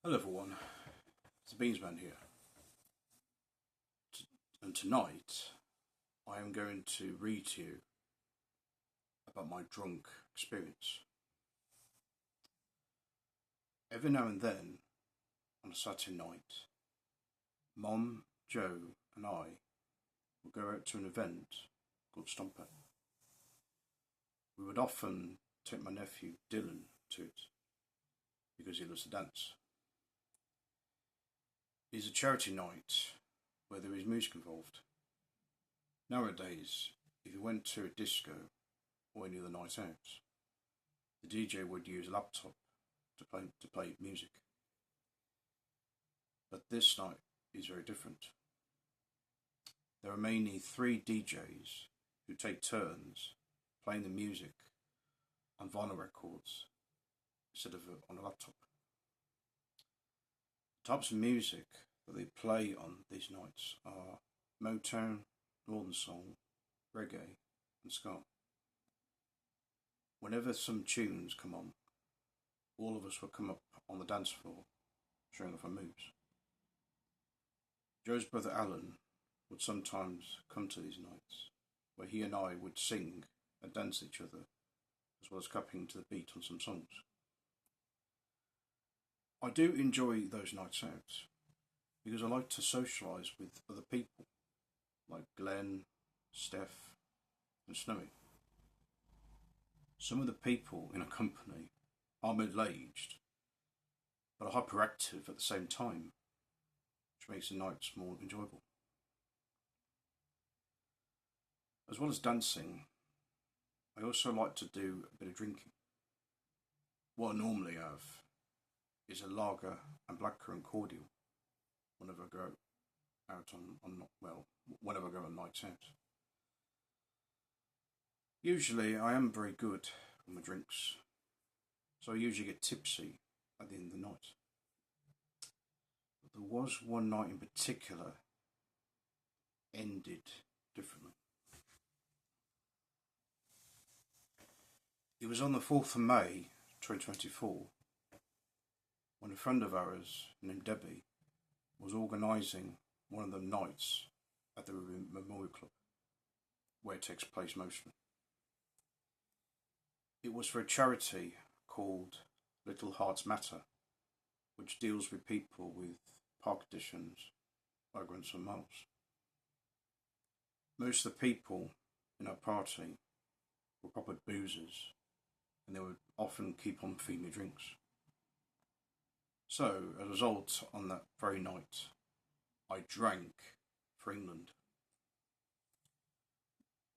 Hello everyone, it's the Beansman here, and tonight I am going to read to you about my drunk experience. Every now and then, on a Saturday night, Mom, Joe and I would go out to an event called Stomper. We would often take my nephew Dylan to it because he loves to dance. It is a charity night where there is music involved. Nowadays, if you went to a disco or any other night out, the DJ would use a laptop to play music. But this night is very different. There are mainly 3 DJs who take turns playing the music on vinyl records instead of on a laptop. The types of music that they play on these nights are Motown, Northern Soul, reggae and ska. Whenever some tunes come on, all of us will come up on the dance floor showing off our moves. Joe's brother Alan would sometimes come to these nights where he and I would sing and dance each other as well as clapping to the beat on some songs. I do enjoy those nights out because I like to socialise with other people like Glenn, Steph and Snowy. Some of the people in a company are middle-aged but are hyperactive at the same time, which makes the nights more enjoyable. As well as dancing, I also like to do a bit of drinking. What I normally have is a lager and blackcurrant cordial whenever I go out whenever I go on nights out. Usually I am very good with my drinks, so I usually get tipsy at the end of the night. But there was one night in particular ended differently. It was on the 4th of May 2024 when a friend of ours named Debbie was organising one of the nights at the Memorial Club, where it takes place mostly. It was for a charity called Little Hearts Matter, which deals with people with park conditions, migrants and miles. Most of the people in our party were proper boozers, and they would often keep on feeding me drinks. So, as a result, on that very night, I drank for England.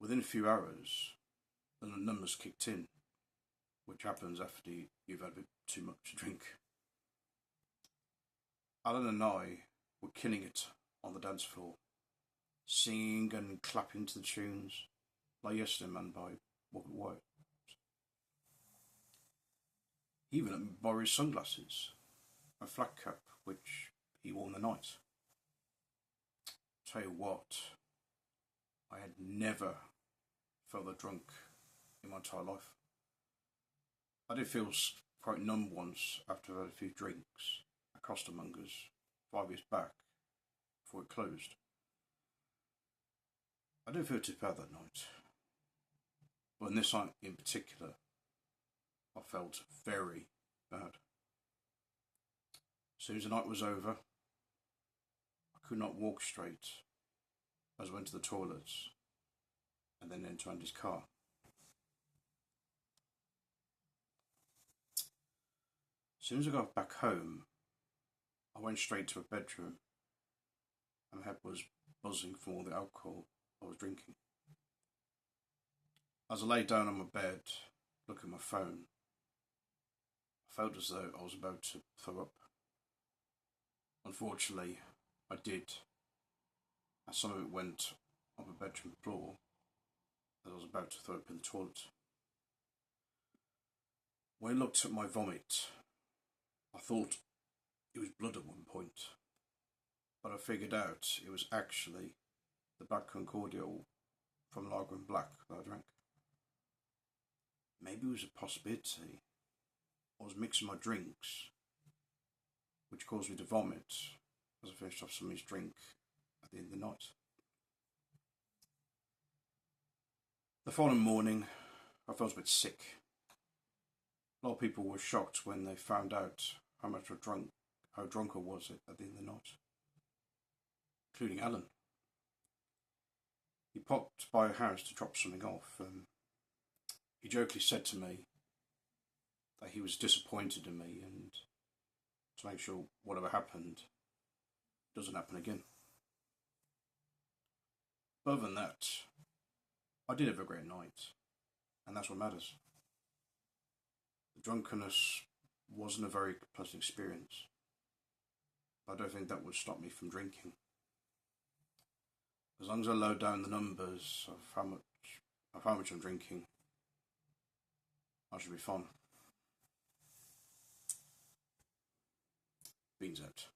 Within a few hours, the numbers kicked in, which happens after you've had a bit too much to drink. Alan and I were killing it on the dance floor, singing and clapping to the tunes, like Yesterday Man by Robert Wyatt. He even let me borrow his sunglasses, a flat cap which he wore on the night. Tell you what, I had never felt that drunk in my entire life. I did feel quite numb once after I had a few drinks at Costermongers 5 years back before it closed. I didn't feel too bad that night, but on this night in particular, I felt very bad. As soon as the night was over, I could not walk straight as I went to the toilets and then into Andy's car. As soon as I got back home, I went straight to a bedroom and my head was buzzing from all the alcohol I was drinking. As I lay down on my bed, looking at my phone, I felt as though I was about to throw up. Unfortunately, I did, and some of it went on the bedroom floor as I was about to throw up in the toilet. When I looked at my vomit, I thought it was blood at one point, but I figured out it was actually the blackcurrant cordial from Lager and Black that I drank. Maybe it was a possibility I was mixing my drinks which caused me to vomit as I finished off somebody's drink at the end of the night. The following morning, I felt a bit sick. A lot of people were shocked when they found out how drunk I was at the end of the night, including Alan. He popped by a house to drop something off. He jokingly said to me that he was disappointed in me and to make sure whatever happened doesn't happen again. But other than that, I did have a great night, and that's what matters. The drunkenness wasn't a very pleasant experience, but I don't think that would stop me from drinking. As long as I lower down the numbers of how much I'm drinking, I should be fine. Beans out.